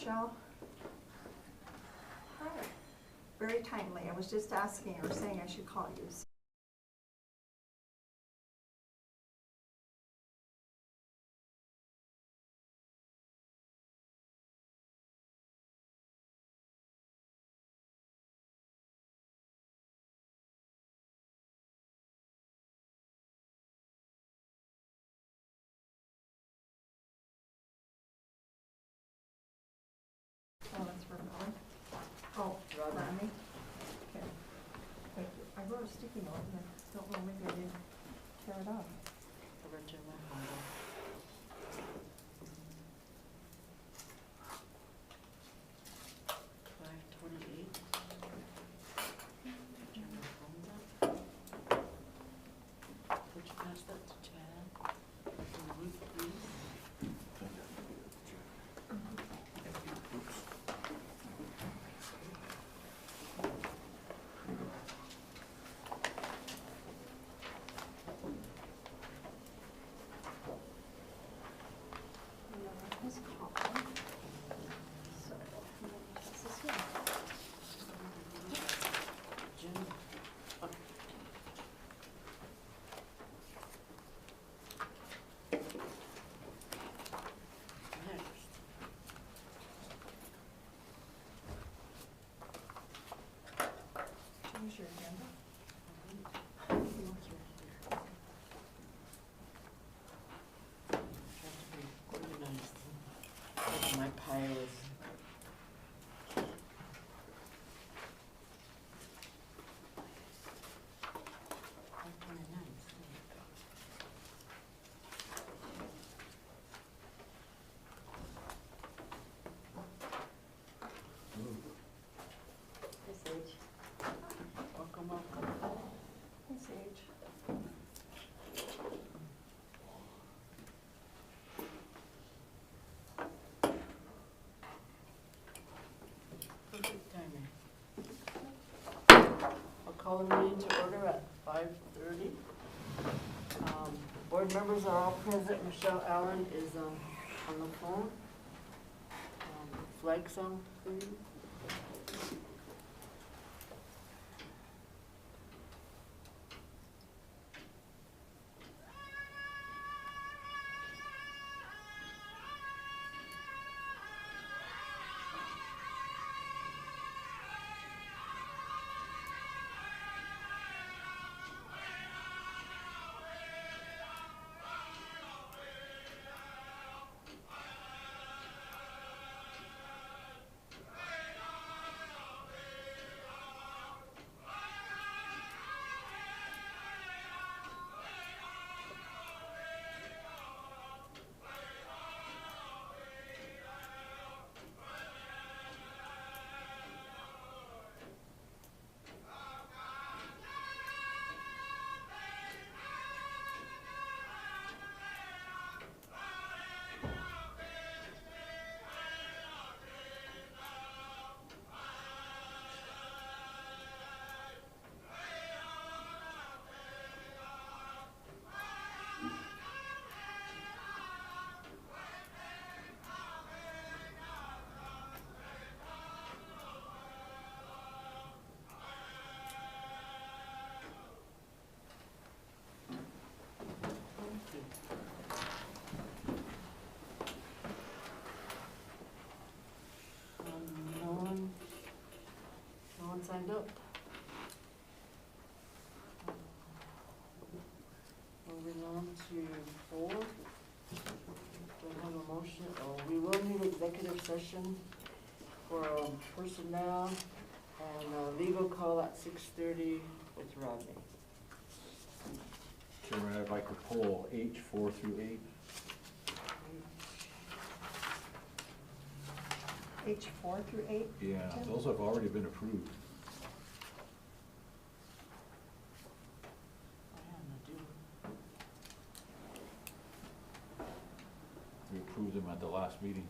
Michelle. Hi. Very timely. I was just asking or saying I should call you. Oh, that's for Robin. Oh, Rodney. Okay. Thank you. I wrote a sticky note and I don't know, maybe I didn't tear it off. Original. 528. Turn my phones up. Would you pass that to Chad? And Ruth, please? Jim? Next. Change your agenda. Try to be organized. My pile is. Hey, Sage. Welcome, welcome. Hey, Sage. Perfect timing. I'll call the meeting to order at 5:30. Board members are all present. Michelle Allen is on the phone. Flag song, please. No one signed up. Moving on to 4. Don't have a motion. Oh, we will need executive session for personnel and a legal call at 6:30 with Rodney. Chairman, I'd like to poll H 4 through 8. H4 through 8? Yeah, Tim? those have already been approved. We approved them at the last meeting.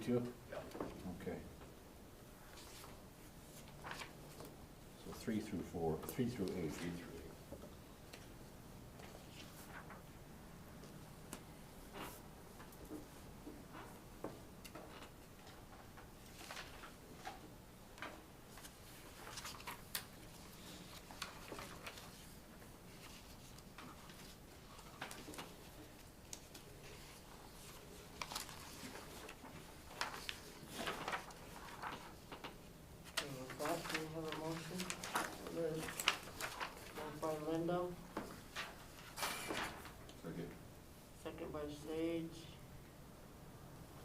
too? Okay. So 3 through 4, 3 through 8. Okay, with that, do we have a motion? Liz, moved by Linda, Second. second by Sage.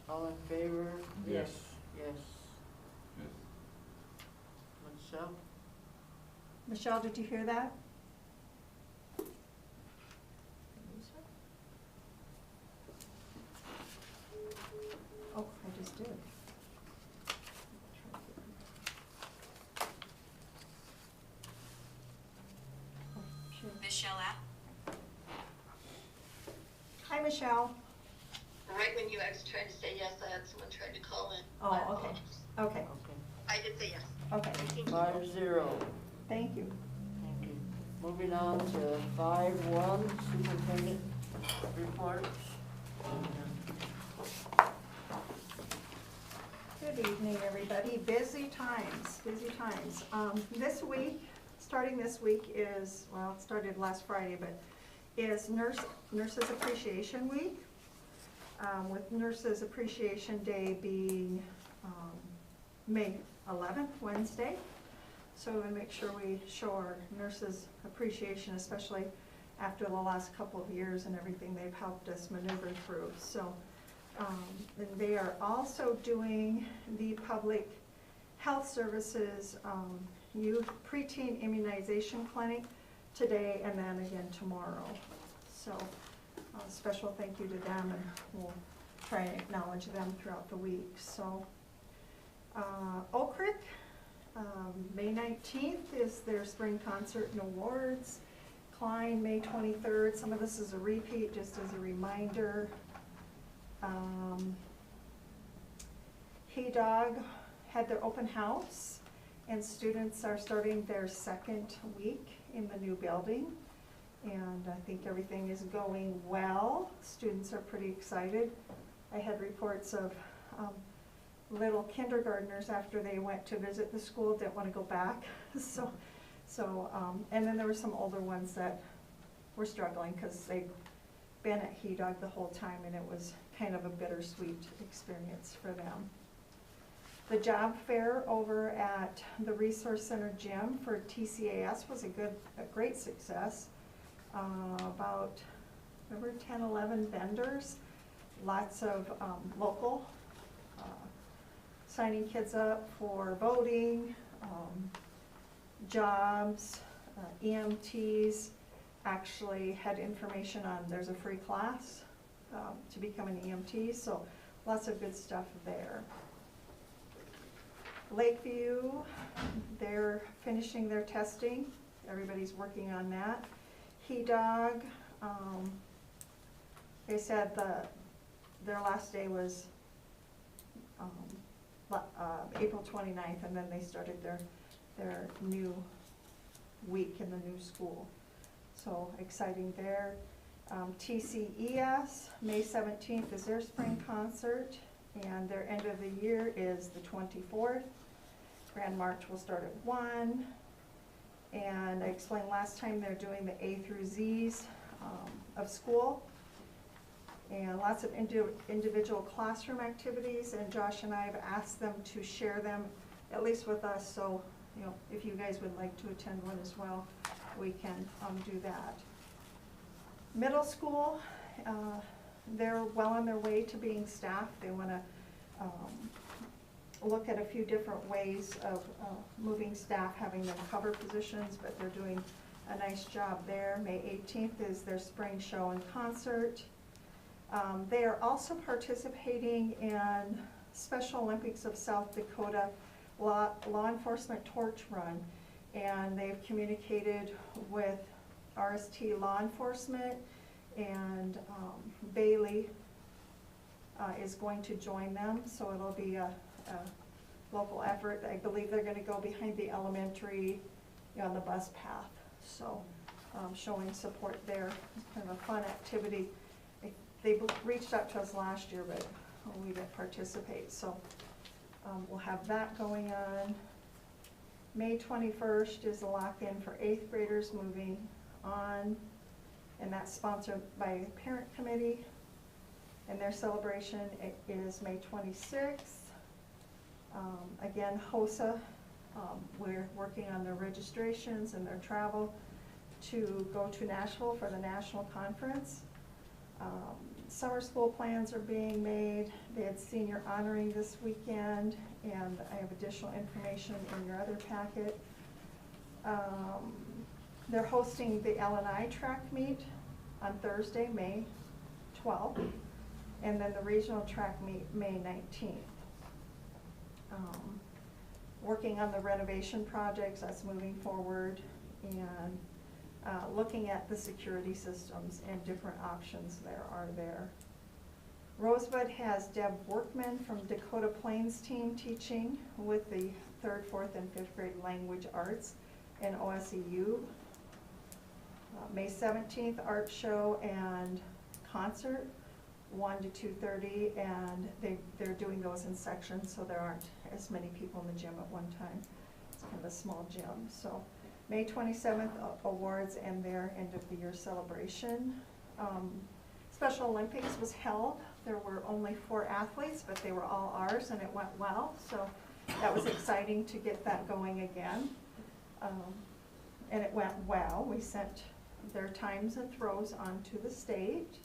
All in favor? Yes. Yes. Yes. Michelle? Michelle, did you hear that? Oh, I just did. Oh, sure. Michelle app. Hi, Michelle. Right when you guys tried to say yes, I had someone trying to call in. Oh, My okay. apologies. Okay, Okay. I did say yes. okay, Thank you. 5-0. thank you. Thank you. Moving on to 5-1, superintendent reports. Good evening, everybody. Busy times, busy times. This week, starting this week is, well, it started last Friday, but is Nurses Appreciation Week. With Nurses Appreciation Day being May 11th, Wednesday. So we make sure we show our nurses appreciation, especially after the last couple of years and everything they've helped us maneuver through. So, and they are also doing the public health services youth preteen immunization clinic today and then again tomorrow. So, special thank you to them, and we'll try and acknowledge them throughout the week. So, Oak Creek, May 19th is their spring concert and awards. Klein, May 23rd. Some of this is a repeat, just as a reminder. Hey Dog had their open house, and students are starting their second week in the new building. And I think everything is going well. Students are pretty excited. I had reports of little kindergartners after they went to visit the school didn't want to go back. And then there were some older ones that were struggling because they'd been at He Dog the whole time, and it was kind of a bittersweet experience for them. The job fair over at the Resource Center gym for TCAS was a great success. About, there were 10, 11 vendors, lots of local, signing kids up for voting, jobs, EMTs. Actually had information on, there's a free class to become an EMT, so lots of good stuff there. Lakeview, they're finishing their testing. Everybody's working on that. He Dog, they said their last day was April 29th, and then they started their new week in the new school. So exciting there. TCES, May 17th is their spring concert, and their end of the year is the 24th. Grand March will start at 1. And I explained last time they're doing the A through Z's of school. And lots of individual classroom activities, and Josh and I have asked them to share them, at least with us, so if you guys would like to attend one as well, we can do that. Middle school, they're well on their way to being staffed. They want to look at a few different ways of moving staff, having them cover positions, but they're doing a nice job there. May 18th is their spring show and concert. They are also participating in Special Olympics of South Dakota law enforcement torch run, and they've communicated with RST law enforcement and Bailey is going to join them, so it'll be a local effort. I believe they're gonna go behind the elementary, on the bus path, so showing support there. It's kind of a fun activity. They reached out to us last year, but we didn't participate, so we'll have that going on. May 21st is a lock-in for 8th graders moving on, and that's sponsored by the parent committee. And their celebration is May 26th. Again, HOSA, we're working on their registrations and their travel to go to Nashville for the national conference. Summer school plans are being made. They had senior honoring this weekend, and I have additional information in your other packet. They're hosting the L&I track meet on Thursday, May 12th, and then the regional track meet May 19th. Working on the renovation projects, that's moving forward, and looking at the security systems and different options there. Rosebud has Deb Workman from Dakota Plains team teaching with the 3rd, 4th, and 5th grade language arts and OSEU. May 17th, art show and concert, 1 to 2:30, and they're doing those in sections, so there aren't as many people in the gym at one time. It's kind of a small gym. So May 27th, awards and their end of the year celebration. Special Olympics was held. There were only 4 athletes, but they were all ours, and it went well. So that was exciting to get that going again. And it went well. We sent their times and throws onto the state.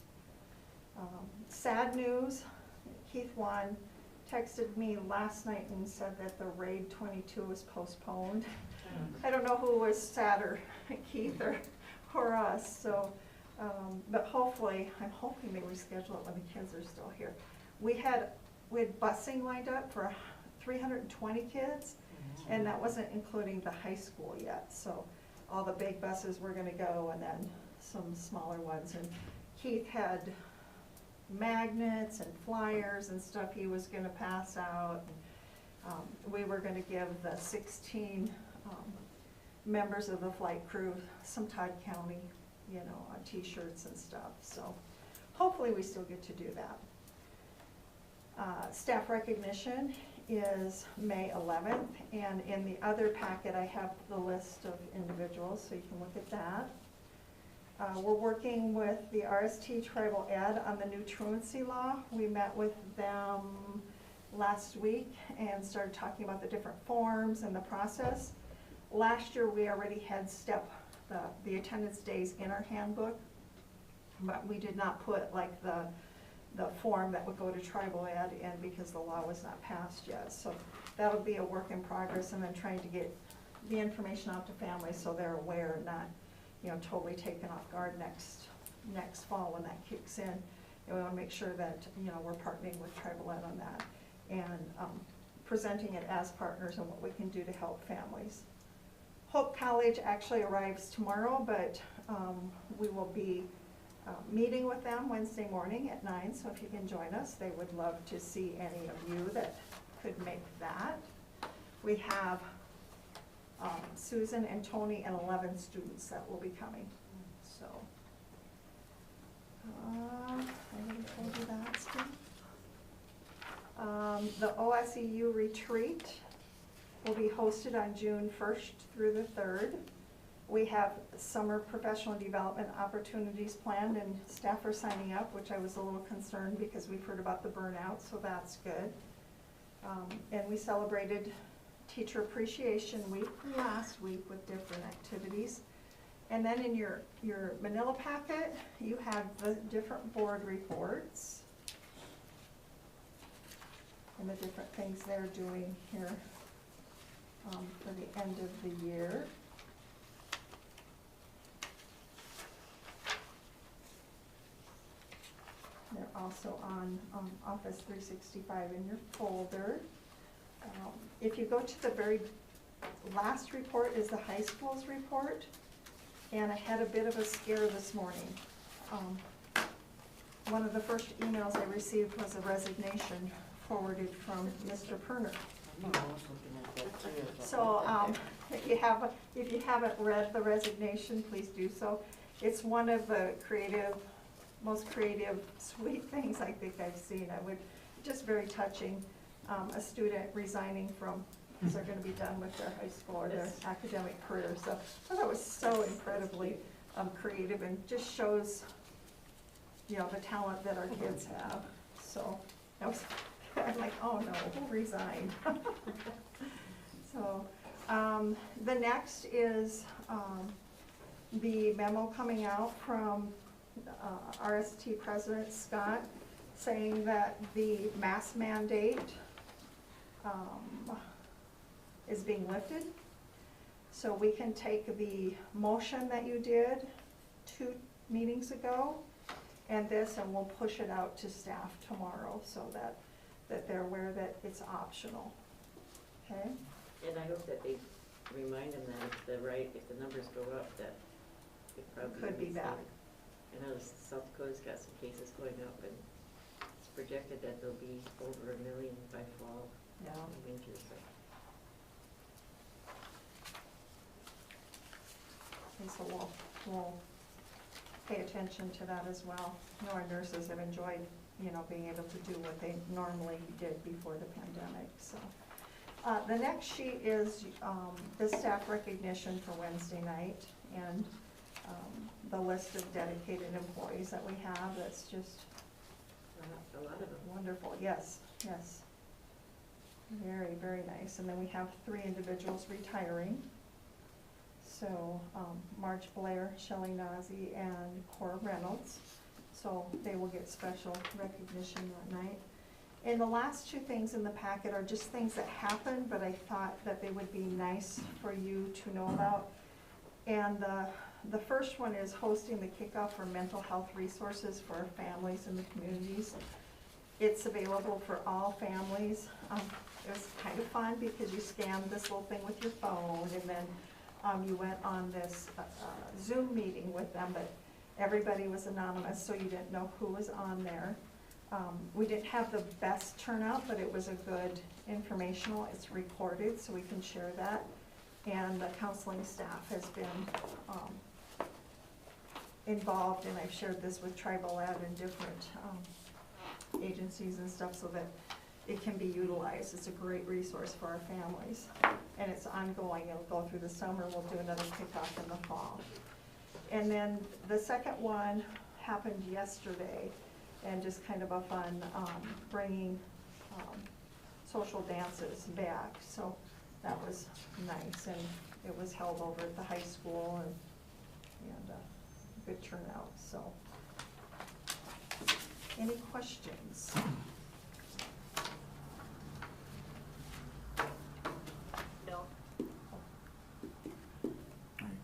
Sad news, Keith Wan texted me last night and said that the Raid 22 was postponed. I don't know who was sadder, Keith or us, so, but hopefully, I'm hoping they reschedule it when the kids are still here. We had busing lined up for 320 kids, and that wasn't including the high school yet, so all the big buses were gonna go, and then some smaller ones, and Keith had magnets and flyers and stuff he was gonna pass out. We were gonna give the 16 members of the flight crew some Todd County, t-shirts and stuff, so hopefully we still get to do that. Staff recognition is May 11th, and in the other packet I have the list of individuals, so you can look at that. We're working with the RST Tribal Ed on the new truancy law. We met with them last week and started talking about the different forms and the process. Last year we already had the attendance days in our handbook, but we did not put like the form that would go to Tribal Ed in because the law was not passed yet. So that'll be a work in progress, and then trying to get the information out to families so they're aware and not totally taken off guard next fall when that kicks in. And we want to make sure that, we're partnering with Tribal Ed on that and presenting it as partners and what we can do to help families. Hope College actually arrives tomorrow, but we will be meeting with them Wednesday morning at 9, so if you can join us, they would love to see any of you that could make that. We have Susan and Tony and 11 students that will be coming. So, I already told you that, Steve. The OSEU retreat will be hosted on June 1st through the 3rd. We have summer professional development opportunities planned, and staff are signing up, which I was a little concerned because we've heard about the burnout, so that's good. And we celebrated Teacher Appreciation Week last week with different activities. And then in your manila packet, you have the different board reports and the different things they're doing here for the end of the year. They're also on Office 365 in your folder. If you go to the very last report is the high school's report, and I had a bit of a scare this morning. one of the first emails I received was a resignation forwarded from Mr. Perner. I know, I was looking at that too. I thought, So, what the heck? if you haven't read the resignation, please do so. It's one of the most creative, sweet things I think I've seen. Just very touching, a student resigning from, because they're gonna be done with their high school or their academic career. So I thought it was so incredibly creative and just shows, the talent that our kids have. So I'm like, oh no, who resigned? So, the next is, the memo coming out from, RST President Scott saying that the mask mandate, is being lifted. So we can take the motion that you did 2 meetings ago and we'll push it out to staff tomorrow so that they're aware that it's optional, okay? And I hope that they remind them that if the numbers go up, that it probably Could be means bad. I know South Dakota's got some cases going up, and it's projected that there'll be over 1 million by fall Yeah. and winter, so. And so we'll pay attention to that as well. I know our nurses have enjoyed, being able to do what they normally did before the pandemic, so. The next sheet is, the staff recognition for Wednesday night and, the list of dedicated employees that we have. That's just A lot of them. wonderful. Yes, yes. Very, very nice. And then we have 3 individuals retiring. So, Marge Blair, Shelley Nazi, and Cora Reynolds. So they will get special recognition that night. And the last 2 things in the packet are just things that happened, but I thought that they would be nice for you to know about. And the first one is hosting the kickoff for mental health resources for families in the communities. It's available for all families. It was kind of fun because you scanned this little thing with your phone, and then you went on this Zoom meeting with them, but everybody was anonymous, so you didn't know who was on there. We didn't have the best turnout, but it was a good informational. It's recorded, so we can share that. And the counseling staff has been involved, and I've shared this with Tribal Ed and different agencies and stuff so that it can be utilized. It's a great resource for our families. And it's ongoing. It'll go through the summer. We'll do another kickoff in the fall. And then the second one happened yesterday, and just kind of a fun bringing social dances back. So that was nice, and it was held over at the high school, and good turnout. So, any questions? No.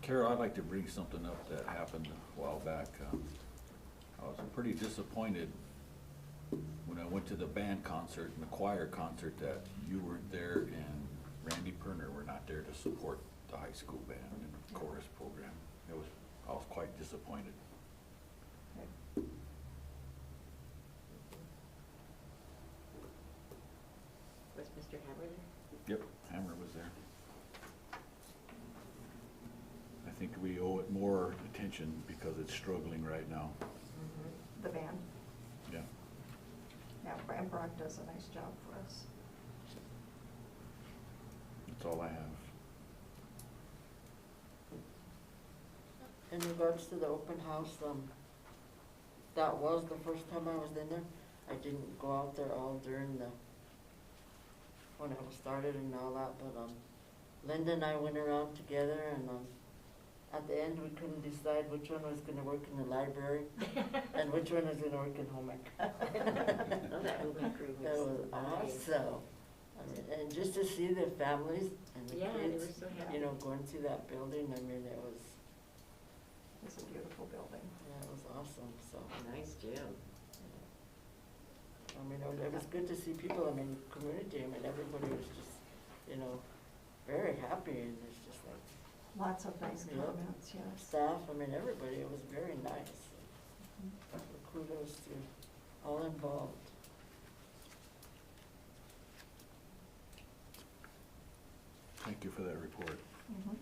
Carol, I'd like to bring something up that happened a while back. I was pretty disappointed when I went to the band concert and the choir concert that you weren't there and Randy Perner were not there to support the high school band and the chorus program. I was quite disappointed. Was Mr. Hammer there? Yep, Hammer was there. I think we owe it more attention because it's struggling right now. The band. Yeah. Yeah, and Brock does a nice job for us. That's all I have. In regards to the open house, that was the first time I was in there. I didn't go out there all during when it was started and all that, but Linda and I went around together, and at the end we couldn't decide which one was gonna work in the library and which one was gonna work in home ec. Oh, that movement crew That was nice. awesome. I mean, and just to see the families and the Yeah, they kids, were so happy. going through that building, I mean, it was, It's a beautiful building. yeah, it was awesome, so. Nice gym. I mean, it was good to see people, I mean, community, I mean, everybody was just, very happy, and it's just like, Lots of nice Yep. comments, yes. staff, I mean, everybody, it was very nice. Mhm. kudos to all involved. Thank you for that report. Mhm.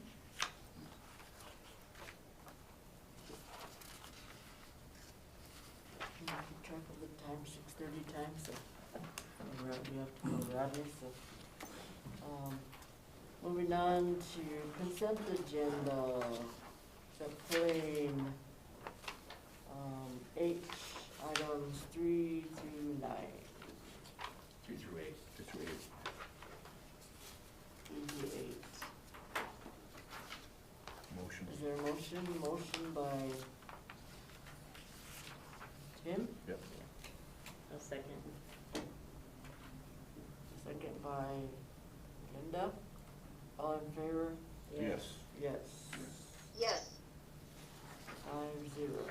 Can you keep track of the time, 6:30 time, so we have to go rapidly, so. Moving on to consent agenda, pulling, H items 3 through 9. 3 through 8. 3 through 8. 3 through 8. Motion. Is there a motion? Motion by Tim? Yep. I'll second. Second by Linda. All in favor? Yes. Yes. Yes. 5-0.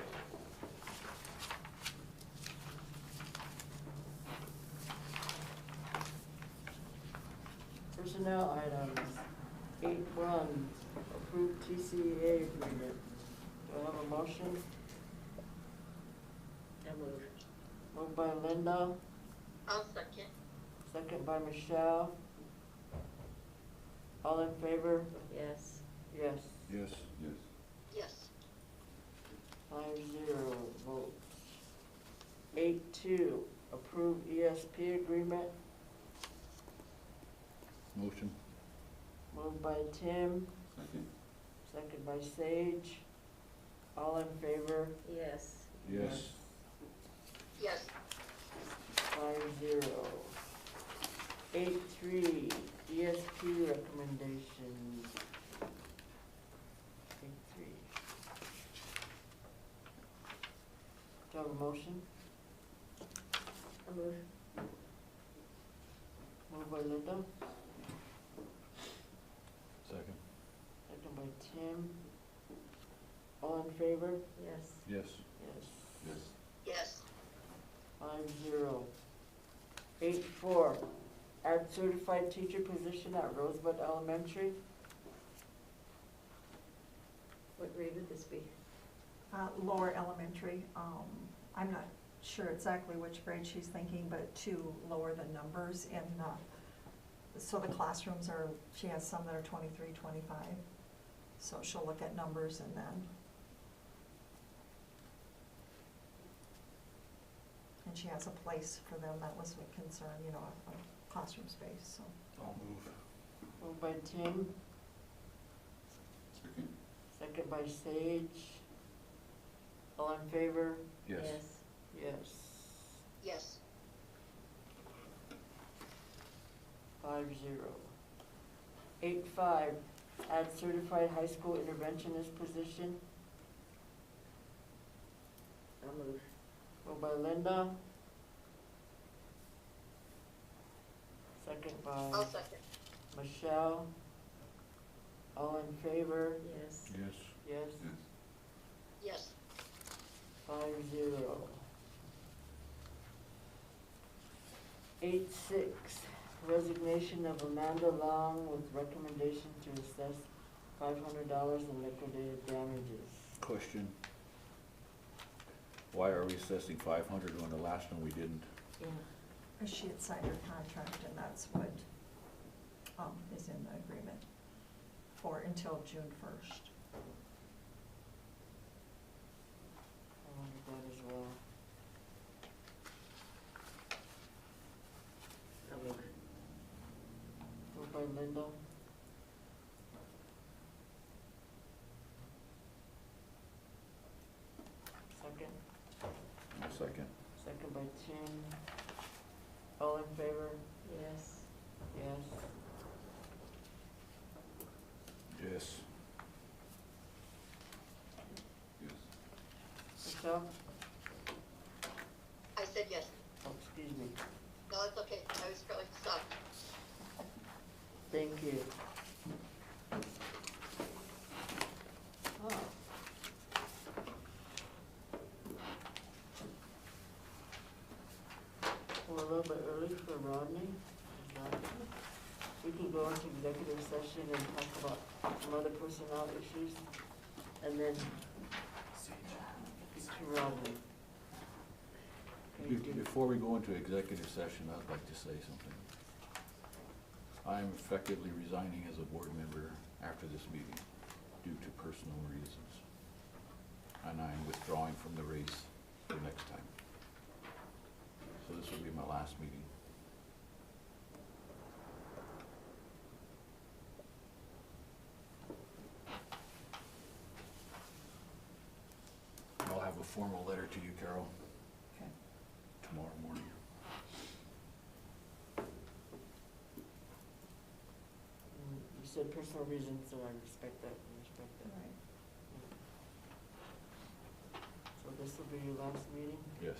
Personnel items. 8-1, approved TCA agreement. Do I have a motion? I'll move. Moved by Linda, I'll second. second by Michelle. All in favor? Yes. Yes. Yes. Yes. Yes. 5-0 votes. 8-2, approved ESP agreement. Motion. Moved by Tim, Second. second by Sage. All in favor? Yes. Yes. Yes. 5-0. 8-3, ESP recommendations. 8-3. Do I have a motion? I'll move. Moved by Linda, Second. second by Tim. All in favor? Yes. Yes. Yes. Yes. Yes. 5-0. 8-4, add certified teacher position at Rosebud Elementary. What grade would this be? Lower elementary, I'm not sure exactly which grade she's thinking, but to lower the numbers in, so the classrooms are, she has some that are 23, 25. So she'll look at numbers and then. And she has a place for them, that was a concern, you know, a classroom space, so. I'll move. Moved by Tim, Second. second by Sage. All in favor? Yes. Yes. Yes. 5-0. 8-5, add certified high school interventionist position. I'll move. Moved by Linda. Second by I'll second. Michelle. All in favor? Yes. Yes. Yes. Yes. 5-0. 8-6, resignation of Amanda Long with recommendation to assess $500 in liquidated damages. Question. Why are we assessing 500 when the last one we didn't? Yeah. She had signed her contract and that's what, is in the agreement for until June 1st. I wanted that as well. I'll move. Moved by Linda. Second. I'll second. Second by Tim. All in favor? Yes. Yes. Yes. Michelle? I said yes. Oh, excuse me. No, it's okay. I was probably stopped. Thank you. Oh. We're a little bit early for Rodney. We can go into executive session and talk about some other personnel issues, and then to Rodney. Before we go into executive session, I'd like to say something. I am effectively resigning as a board member after this meeting due to personal reasons. And I am withdrawing from the race for next time. So this will be my last meeting. I'll have a formal letter to you, Carol, Okay. tomorrow morning. You said personal reasons, and I respect that, Right. So this will be your last meeting? Yes.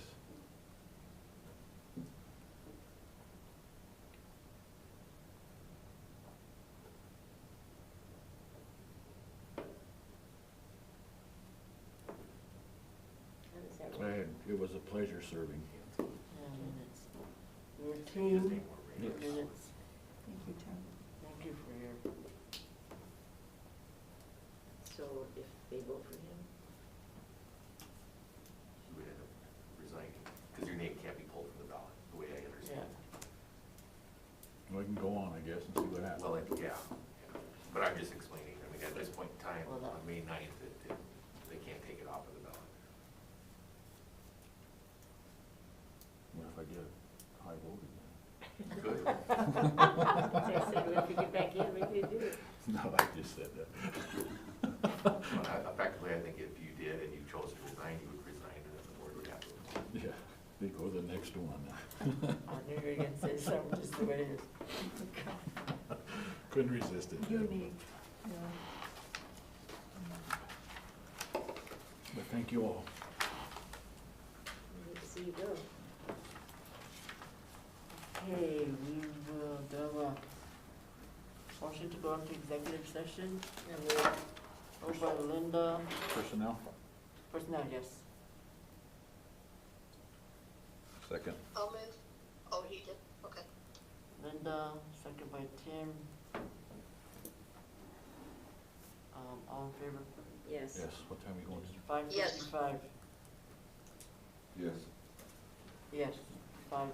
How does that work? And it was a pleasure serving. Yeah, minutes. Your team, Yes. minutes. Thank you, Tim. Thank you for your, So if they vote for him, You would end up resigning, because your name can't be pulled from the ballot, the way I understand yeah. it. We can go on, I guess, and see what happens. Well, yeah, but I'm just explaining, I mean, at this point in time, Well, on May 9th, they can't take it off of the ballot. What if I get high voted? Good. I said, well, if you get back in, we could do it. No, I just said that. Effectively, I think if you did and you chose to resign, you would resign, and then the board would have to. Yeah, they go to the next one. I knew you were gonna say something just the way it is. Couldn't resist it. Unique, yeah. But thank you all. We need to see you go. Okay, we will do a motion to go into executive session, and we're moved by Linda, Personnel? personnel, yes. Second. I'll move. Oh, he did, okay. Linda, second by Tim. All in favor? Yes. Yes, what time are you going to? 5:55. Yes. Yes, 5-0.